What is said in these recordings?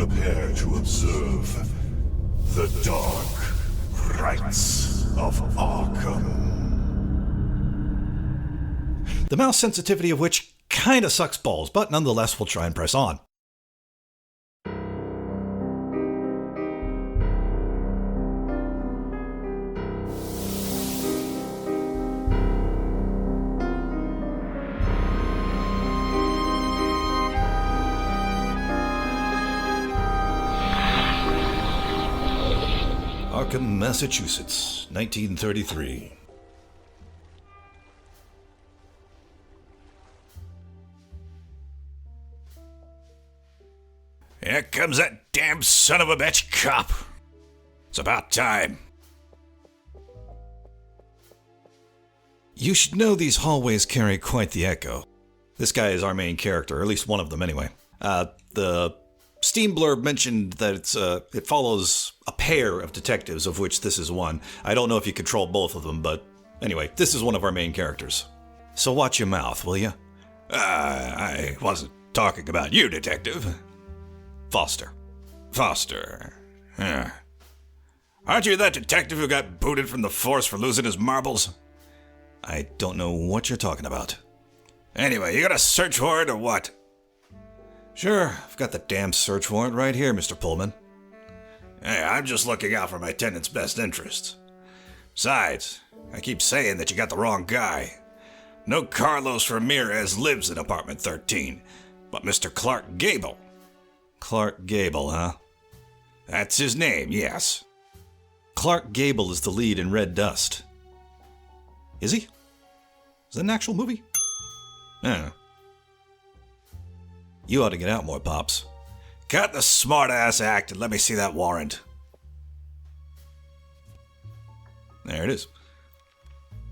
Prepare to observe the dark rites of Arkham. The mouse sensitivity of which kinda sucks balls, but nonetheless we'll try and press on. Arkham, Massachusetts, 1933. Here comes that damn son of a bitch cop. It's about time. You should know these hallways carry quite the echo. This guy is our main character, or at least one of them anyway. The Steam blurb mentioned that it follows a pair of detectives, of which this is one. I don't know if you control both of them, but anyway, this is one of our main characters. So watch your mouth, will you? I wasn't talking about you, Detective. Foster. Foster. Yeah. Aren't you that detective who got booted from the force for losing his marbles? I don't know what you're talking about. Anyway, you got a search warrant or what? Sure, I've got the damn search warrant right here, Mr. Pullman. Hey, I'm just looking out for my tenant's best interests. Besides, I keep saying that you got the wrong guy. No Carlos Ramirez lives in apartment 13, but Mr. Clark Gable. Clark Gable, huh? That's his name, yes. Clark Gable is the lead in Red Dust. Is he? Is that an actual movie? Yeah. You ought to get out more, Pops. Cut the smart-ass act and let me see that warrant. There it is.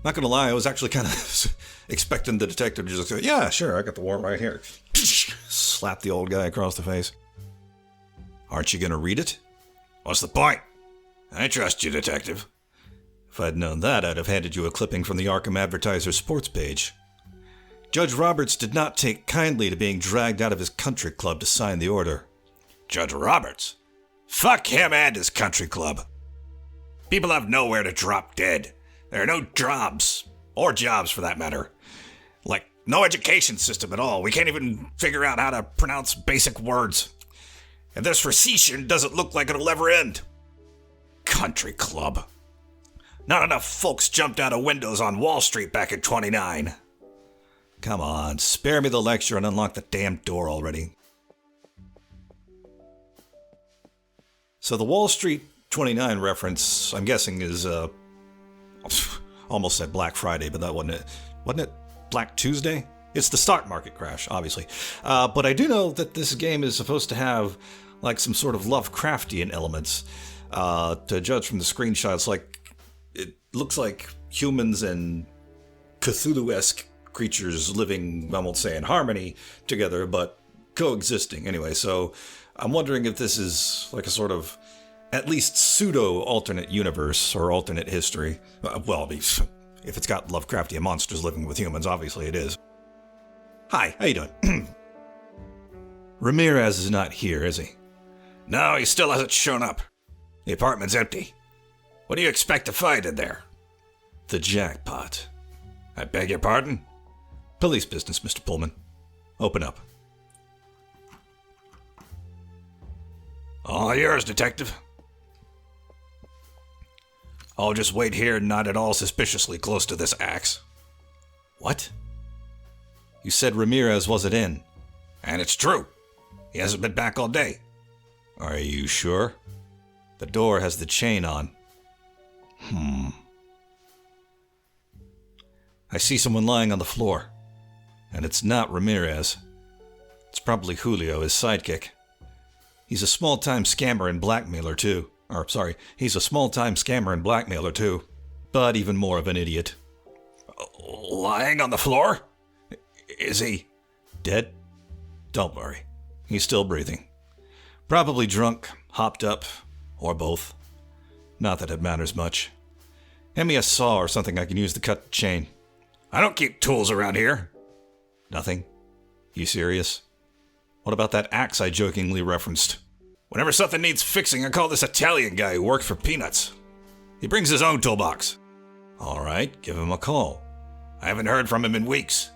Not gonna lie, I was actually kind of expecting the detective to just go, yeah, sure, I got the warrant right here. Slap the old guy across the face. Aren't you gonna read it? What's the point? I trust you, Detective. If I'd known that, I'd have handed you a clipping from the Arkham Advertiser sports page. Judge Roberts did not take kindly to being dragged out of his country club to sign the order. Judge Roberts? Fuck him and his country club. People have nowhere to drop dead. There are no jobs, or jobs for that matter. Like, no education system at all. We can't even figure out how to pronounce basic words. And this recession doesn't look like it'll ever end. Country club. Not enough folks jumped out of windows on Wall Street back in 29. Come on, spare me the lecture and unlock the damn door already. So the Wall Street 29 reference, I'm guessing, is, almost said Black Friday, but that wasn't it. Wasn't it Black Tuesday? It's the stock market crash, obviously. But I do know that this game is supposed to have, like, some sort of Lovecraftian elements. To judge from the screenshots, like, it looks like humans and Cthulhu-esque creatures living, I won't say in harmony together, but coexisting anyway. So I'm wondering if this is like a sort of at least pseudo alternate universe or alternate history. Well, if it's got Lovecraftian monsters living with humans, obviously it is. Hi, how you doing? Ramirez is not here, is he? No, he still hasn't shown up. The apartment's empty. What do you expect to find in there? The jackpot. I beg your pardon? Police business, Mr. Pullman. Open up. All yours, Detective. I'll just wait here, not at all suspiciously close to this axe. What? You said Ramirez wasn't in. And it's true. He hasn't been back all day. Are you sure? The door has the chain on. I see someone lying on the floor. And it's not Ramirez. It's probably Julio, his sidekick. He's a small-time scammer and blackmailer, too. He's a small-time scammer and blackmailer, too. But even more of an idiot. Lying on the floor? Is he dead? Don't worry. He's still breathing. Probably drunk, hopped up, or both. Not that it matters much. Hand me a saw or something I can use to cut the chain. I don't keep tools around here. Nothing? You serious? What about that axe I jokingly referenced? Whenever something needs fixing, I call this Italian guy who works for peanuts. He brings his own toolbox. All right, give him a call. I haven't heard from him in weeks.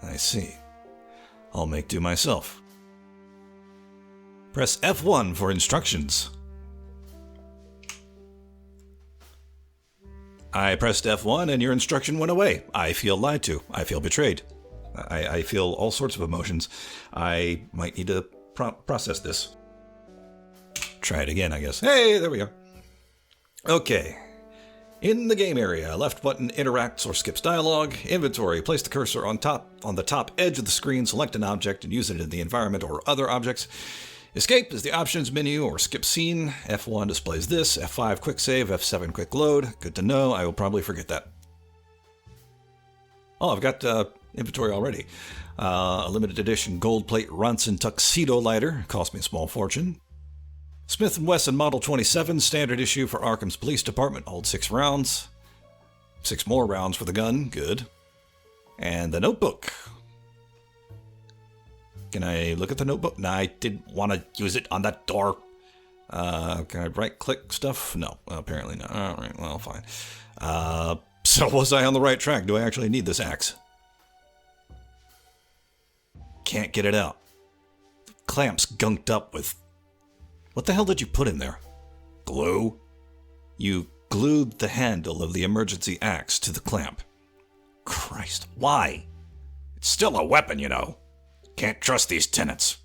I see. I'll make do myself. Press F1 for instructions. I pressed F1 and your instruction went away. I feel lied to. I feel betrayed. I feel all sorts of emotions. I might need to process this. Try it again, I guess. Hey, there we are. Okay. In the game area, left button interacts or skips dialogue. Inventory, place the cursor on the top edge of the screen, select an object and use it in the environment or other objects. Escape is the options menu or skip scene. F1 displays this. F5 quick save, F7 quick load. Good to know. I will probably forget that. Oh, I've got inventory already. A limited edition gold plate Ronson tuxedo lighter. Cost me a small fortune. Smith & Wesson Model 27, standard issue for Arkham's Police Department. Holds 6 rounds. 6 more rounds for the gun. Good. And the notebook. Can I look at the notebook? No, I didn't want to use it on that door. Can I right-click stuff? No, apparently not. All right, well, fine. So was I on the right track? Do I actually need this axe? Can't get it out. Clamp's gunked up with... What the hell did you put in there? Glue? You glued the handle of the emergency axe to the clamp. Christ, why? It's still a weapon, you know. Can't trust these tenants.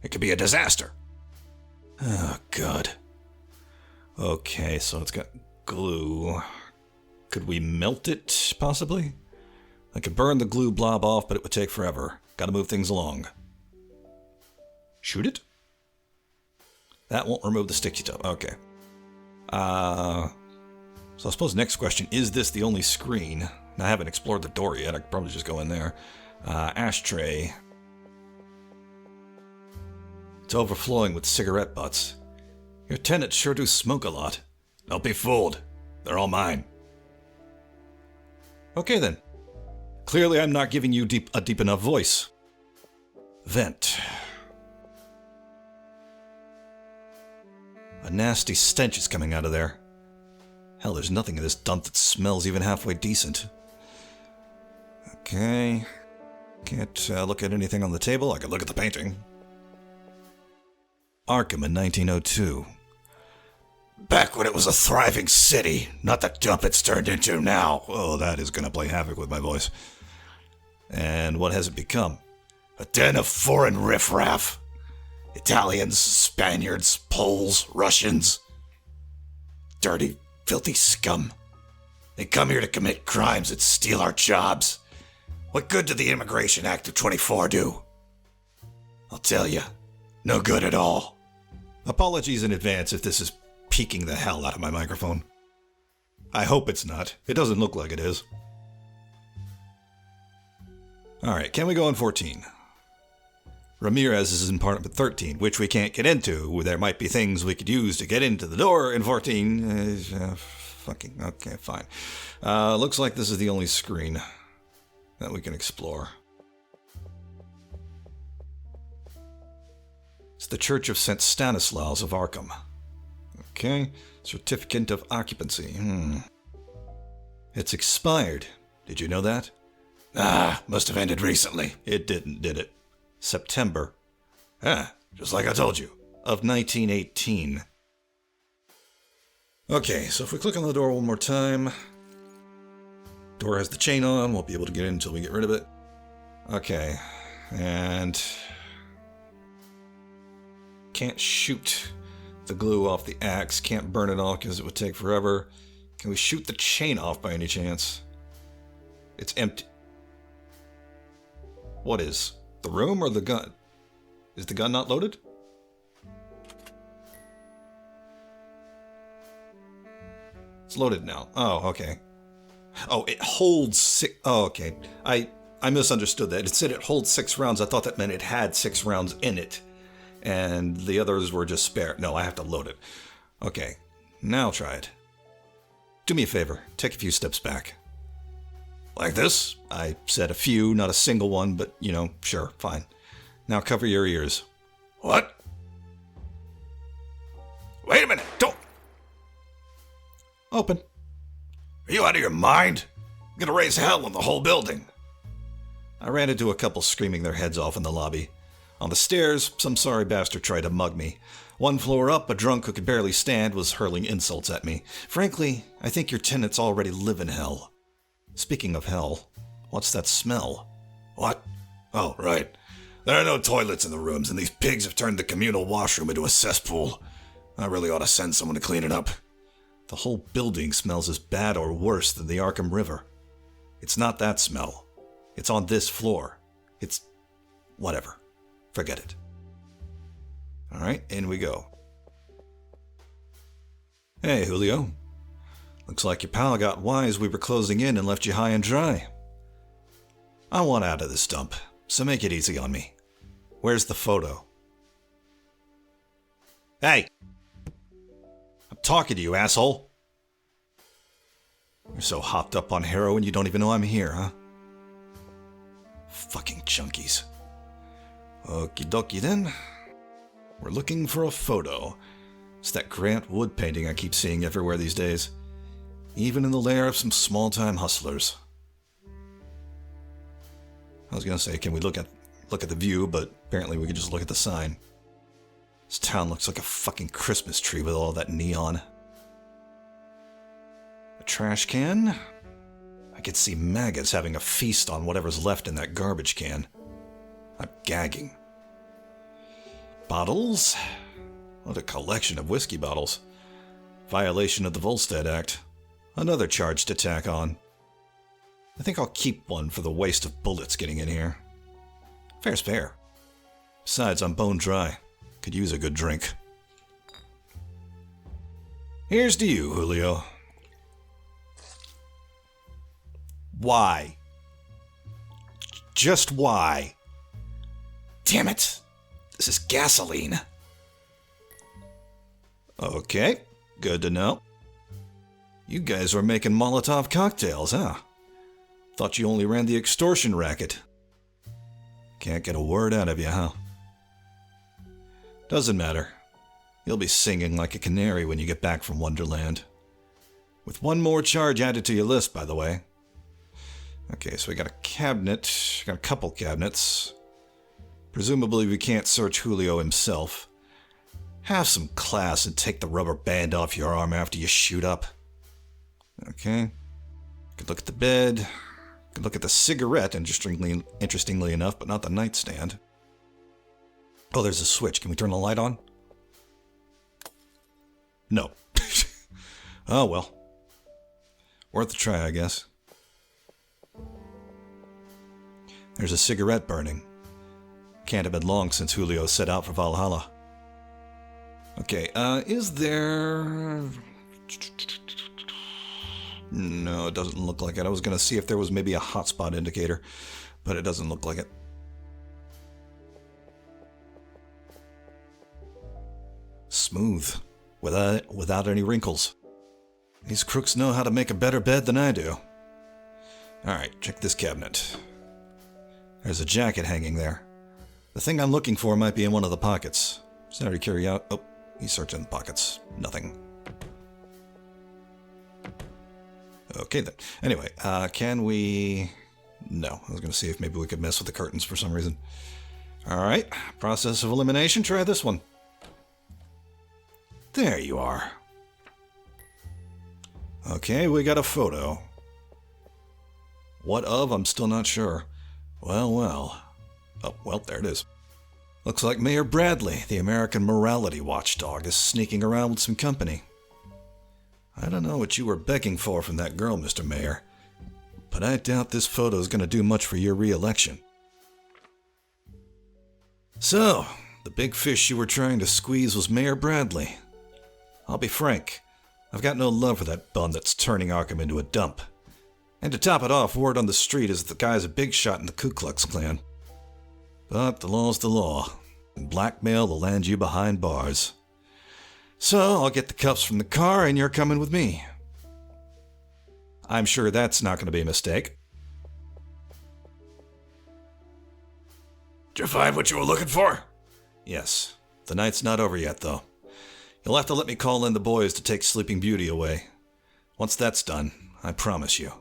It could be a disaster. Oh, God. Okay, so it's got glue. Could we melt it, possibly? I could burn the glue blob off, but it would take forever. Gotta move things along. Shoot it? That won't remove the sticky stuff. Okay. So I suppose next question, is this the only screen? I haven't explored the door yet. I could probably just go in there. Ashtray. It's overflowing with cigarette butts. Your tenants sure do smoke a lot. Don't be fooled. They're all mine. Okay then. Clearly I'm not giving you a deep enough voice. Vent. A nasty stench is coming out of there. Hell, there's nothing in this dump that smells even halfway decent. Okay. Can't look at anything on the table. I could look at the painting. Arkham in 1902. Back when it was a thriving city, not the dump it's turned into now. Oh, that is going to play havoc with my voice. And what has it become? A den of foreign riffraff. Italians, Spaniards, Poles, Russians. Dirty, filthy scum. They come here to commit crimes and steal our jobs. What good did the Immigration Act of 24 do? I'll tell you, no good at all. Apologies in advance if this is peeking the hell out of my microphone. I hope it's not. It doesn't look like it is. Alright, can we go on 14? Ramirez is in part 13, which we can't get into. There might be things we could use to get into the door in 14. Fucking, okay, fine. Looks like this is the only screen that we can explore. It's the Church of St. Stanislaus of Arkham. Okay, certificate of occupancy. It's expired. Did you know that? Must have ended recently. It didn't, did it? September. Just like I told you. Of 1918. Okay, so if we click on the door one more time. Door has the chain on. Won't be able to get in until we get rid of it. Okay, and... Can't shoot the glue off the axe. Can't burn it off because it would take forever. Can we shoot the chain off by any chance? It's empty. What is? The room or the gun? Is the gun not loaded? It's loaded now. Oh, okay. Oh, it holds 6... Oh, okay. I misunderstood that. It said it holds 6 rounds. I thought that meant it had 6 rounds in it. And the others were just spare. No, I have to load it. Okay. Now try it. Do me a favor. Take a few steps back. Like this? I said a few, not a single one, but, you know, sure, fine. Now cover your ears. What? Wait a minute, don't... Open. Are you out of your mind? I'm gonna raise hell on the whole building. I ran into a couple screaming their heads off in the lobby. On the stairs, some sorry bastard tried to mug me. One floor up, a drunk who could barely stand was hurling insults at me. Frankly, I think your tenants already live in hell. Speaking of hell, what's that smell? What? Oh, right. There are no toilets in the rooms, and these pigs have turned the communal washroom into a cesspool. I really ought to send someone to clean it up. The whole building smells as bad or worse than the Arkham River. It's not that smell. It's on this floor. It's... whatever. Forget it. Alright, in we go. Hey, Julio. Looks like your pal got wise we were closing in and left you high and dry. I want out of this dump, so make it easy on me. Where's the photo? Hey! I'm talking to you, asshole! You're so hopped up on heroin you don't even know I'm here, huh? Fucking junkies. Okie dokie then. We're looking for a photo. It's that Grant Wood painting I keep seeing everywhere these days. Even in the lair of some small-time hustlers. I was gonna say, can we look at the view, but apparently we could just look at the sign. This town looks like a fucking Christmas tree with all that neon. A trash can? I could see maggots having a feast on whatever's left in that garbage can. I'm gagging. Bottles? What a collection of whiskey bottles. Violation of the Volstead Act. Another charge to tack on. I think I'll keep one for the waste of bullets getting in here. Fair's fair. Besides, I'm bone dry. Could use a good drink. Here's to you, Julio. Why? Just why? Damn it! This is gasoline. Okay, good to know. You guys were making Molotov cocktails, huh? Thought you only ran the extortion racket. Can't get a word out of you, huh? Doesn't matter. You'll be singing like a canary when you get back from Wonderland. With one more charge added to your list, by the way. Okay, so we got a cabinet. Got a couple cabinets. Presumably we can't search Julio himself. Have some class and take the rubber band off your arm after you shoot up. Okay. Could look at the bed. Could look at the cigarette, interestingly enough, but not the nightstand. Oh, there's a switch. Can we turn the light on? No. Oh, well. Worth a try, I guess. There's a cigarette burning. Can't have been long since Julio set out for Valhalla. Okay, is there... No, it doesn't look like it. I was going to see if there was maybe a hotspot indicator, but it doesn't look like it. Smooth, without any wrinkles. These crooks know how to make a better bed than I do. Alright, check this cabinet. There's a jacket hanging there. The thing I'm looking for might be in one of the pockets. Just out of curiosity. Oh, he's searching the pockets. Nothing. Okay then. Anyway, can we... No, I was going to see if maybe we could mess with the curtains for some reason. Alright, process of elimination. Try this one. There you are. Okay, we got a photo. What of? I'm still not sure. Well. Oh, well, there it is. Looks like Mayor Bradley, the American morality watchdog, is sneaking around with some company. I don't know what you were begging for from that girl, Mr. Mayor, but I doubt this photo is going to do much for your re-election. So, the big fish you were trying to squeeze was Mayor Bradley. I'll be frank, I've got no love for that bum that's turning Arkham into a dump. And to top it off, word on the street is that the guy's a big shot in the Ku Klux Klan. But the law's the law, and blackmail will land you behind bars. So I'll get the cuffs from the car and you're coming with me. I'm sure that's not going to be a mistake. Did you find what you were looking for? Yes. The night's not over yet, though. You'll have to let me call in the boys to take Sleeping Beauty away. Once that's done, I promise you.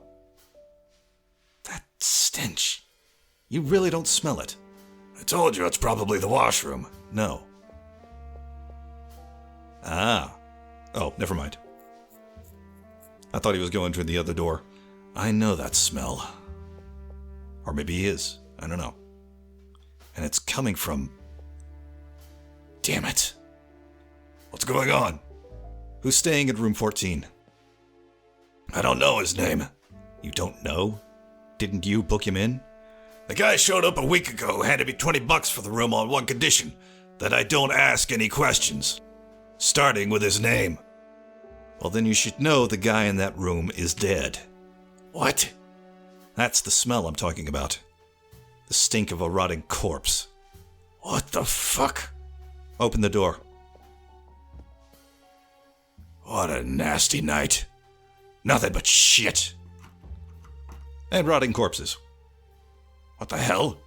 That stench. You really don't smell it. I told you it's probably the washroom. No. Ah. Oh, never mind. I thought he was going through the other door. I know that smell. Or maybe he is. I don't know. And it's coming from... Damn it. What's going on? Who's staying in room 14? I don't know his name. You don't know? Didn't you book him in? The guy showed up a week ago, handed me $20 for the room on one condition, that I don't ask any questions. Starting with his name. Well, then you should know the guy in that room is dead. What? That's the smell I'm talking about. The stink of a rotting corpse. What the fuck? Open the door. What a nasty night. Nothing but shit. And rotting corpses. What the hell?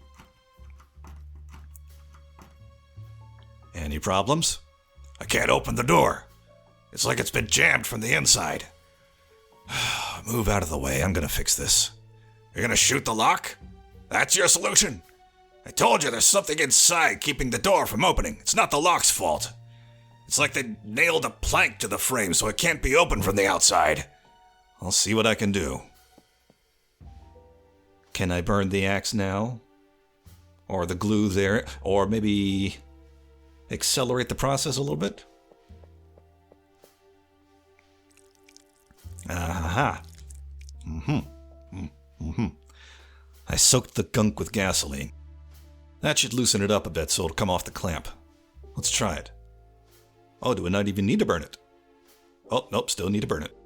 Any problems? I can't open the door. It's like it's been jammed from the inside. Move out of the way. I'm gonna fix this. You're gonna shoot the lock? That's your solution? I told you there's something inside keeping the door from opening. It's not the lock's fault. It's like they nailed a plank to the frame so it can't be opened from the outside. I'll see what I can do. Can I burn the axe now? Or the glue there? Or maybe accelerate the process a little bit? Aha. I soaked the gunk with gasoline. That should loosen it up a bit so it'll come off the clamp. Let's try it. Oh, do I not even need to burn it? Oh, nope, still need to burn it.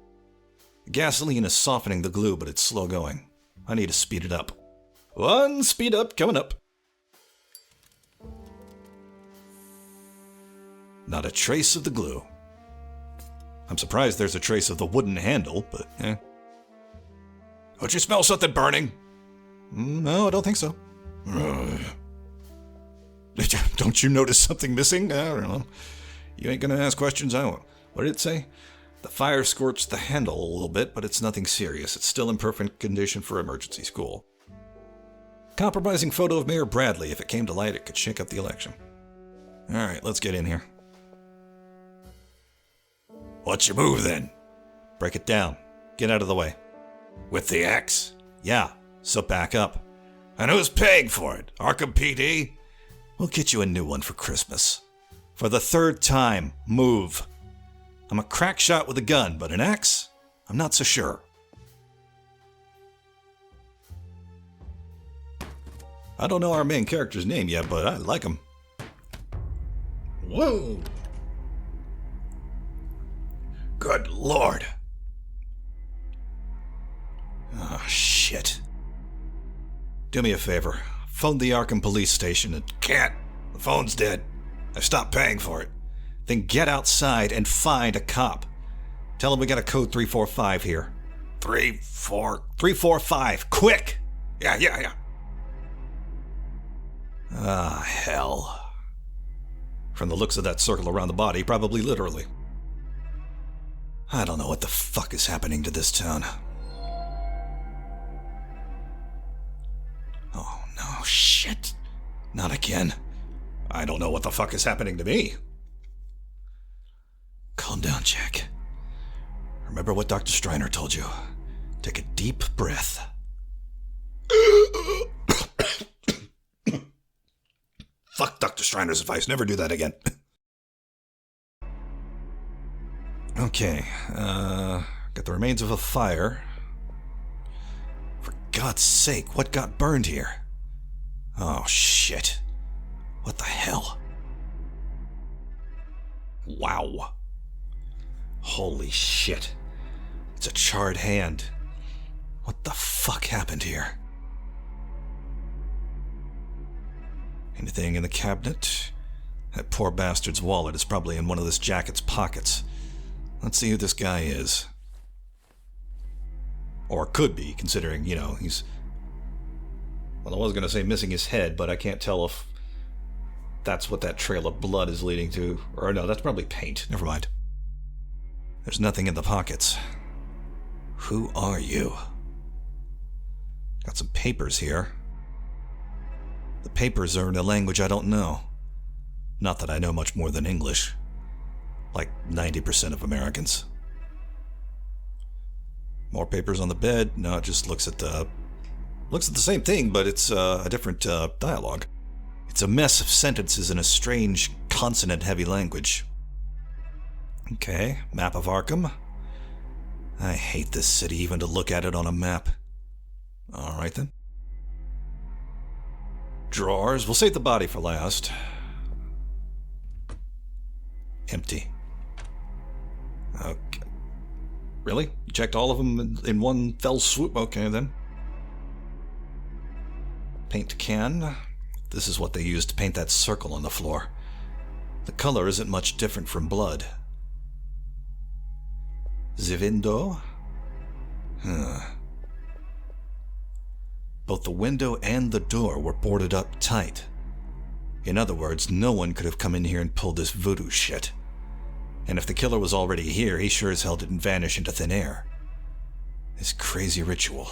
The gasoline is softening the glue, but it's slow going. I need to speed it up. One speed up coming up. Not a trace of the glue. I'm surprised there's a trace of the wooden handle, but eh. Don't you smell something burning? No, I don't think so. Don't you notice something missing? I don't know. You ain't gonna ask questions, I won't. What did it say? The fire scorched the handle a little bit, but it's nothing serious. It's still in perfect condition for emergency school. Compromising photo of Mayor Bradley. If it came to light, it could shake up the election. Alright, let's get in here. What's your move then? Break it down. Get out of the way. With the axe? Yeah, so back up. And who's paying for it? Arkham PD? We'll get you a new one for Christmas. For the third time, move. I'm a crack shot with a gun, but an axe? I'm not so sure. I don't know our main character's name yet, but I like him. Whoa! Good Lord. Oh, shit. Do me a favor. Phone the Arkham police station and... Can't. The phone's dead. I stopped paying for it. Then get outside and find a cop. Tell him we got a code 345 here. 345. Quick! Yeah. Ah, hell. From the looks of that circle around the body, probably literally. I don't know what the fuck is happening to this town. Oh, no, shit. Not again. I don't know what the fuck is happening to me. Calm down, Jack. Remember what Dr. Striner told you. Take a deep breath. Fuck Dr. Striner's advice. Never do that again. Okay, got the remains of a fire. For God's sake, what got burned here? Oh, shit. What the hell? Wow. Holy shit. It's a charred hand. What the fuck happened here? Anything in the cabinet? That poor bastard's wallet is probably in one of this jacket's pockets. Let's see who this guy is. Or could be, considering, you know, he's... Well, I was going to say missing his head, but I can't tell if that's what that trail of blood is leading to. Or no, that's probably paint. Never mind. There's nothing in the pockets. Who are you? Got some papers here. The papers are in a language I don't know. Not that I know much more than English. Like 90% of Americans. More papers on the bed. No, it just looks at the same thing, but it's a different dialogue. It's a mess of sentences in a strange, consonant-heavy language. Okay, map of Arkham. I hate this city even to look at it on a map. Alright then. Drawers. We'll save the body for last. Empty. Okay. Really? You checked all of them in one fell swoop? Okay then. Paint can. This is what they used to paint that circle on the floor. The color isn't much different from blood. The window? Both the window and the door were boarded up tight. In other words, no one could have come in here and pulled this voodoo shit. And if the killer was already here, he sure as hell didn't vanish into thin air. This crazy ritual.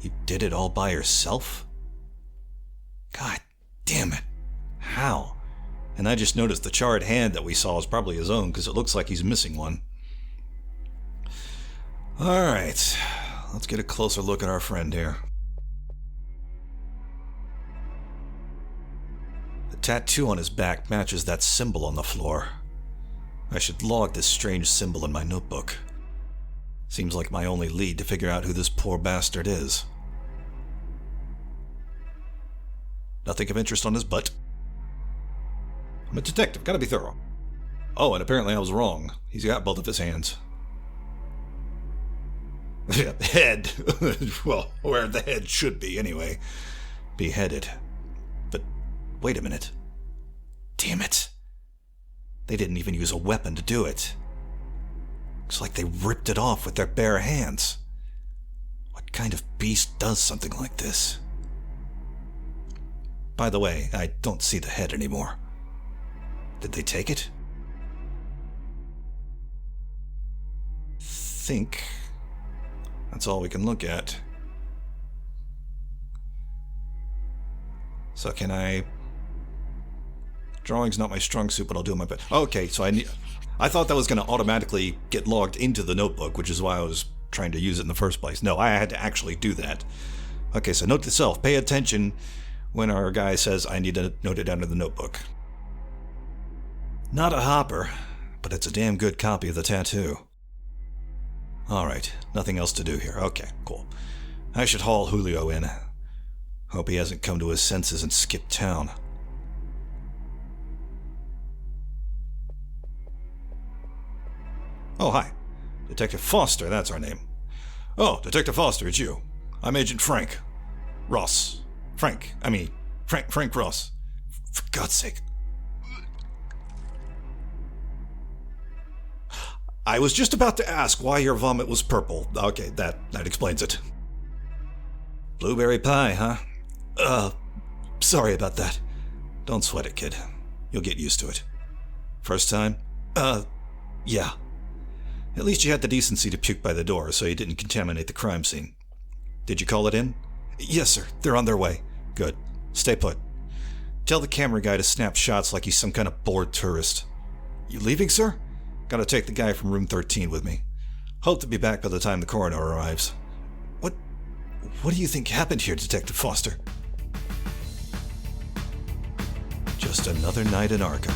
You did it all by yourself? God damn it. How? And I just noticed the charred hand that we saw is probably his own, because it looks like he's missing one. Alright, let's get a closer look at our friend here. The tattoo on his back matches that symbol on the floor. I should log this strange symbol in my notebook. Seems like my only lead to figure out who this poor bastard is. Nothing of interest on his butt. I'm a detective, gotta be thorough. Oh, and apparently I was wrong. He's got both of his hands. Head. Well, where the head should be, anyway. Beheaded. But wait a minute. Damn it. They didn't even use a weapon to do it. Looks like they ripped it off with their bare hands. What kind of beast does something like this? By the way, I don't see the head anymore. Did they take it? Think that's all we can look at. So can I... Drawing's not my strong suit, but I'll do my best. Okay, so I thought that was going to automatically get logged into the notebook, which is why I was trying to use it in the first place. No, I had to actually do that. Okay, so note to self, pay attention when our guy says I need to note it down in the notebook. Not a hopper, but it's a damn good copy of the tattoo. Alright, nothing else to do here. Okay, cool. I should haul Julio in. Hope he hasn't come to his senses and skipped town. Oh, hi. Detective Foster, that's our name. Oh, Detective Foster, it's you. I'm Agent Frank. Ross. Frank Ross. For God's sake. I was just about to ask why your vomit was purple. Okay, that explains it. Blueberry pie, huh? Sorry about that. Don't sweat it, kid. You'll get used to it. First time? Yeah. At least you had the decency to puke by the door, so you didn't contaminate the crime scene. Did you call it in? Yes, sir. They're on their way. Good. Stay put. Tell the camera guy to snap shots like he's some kind of bored tourist. You leaving, sir? Gotta take the guy from room 13 with me. Hope to be back by the time the coroner arrives. What do you think happened here, Detective Foster? Just another night in Arkham.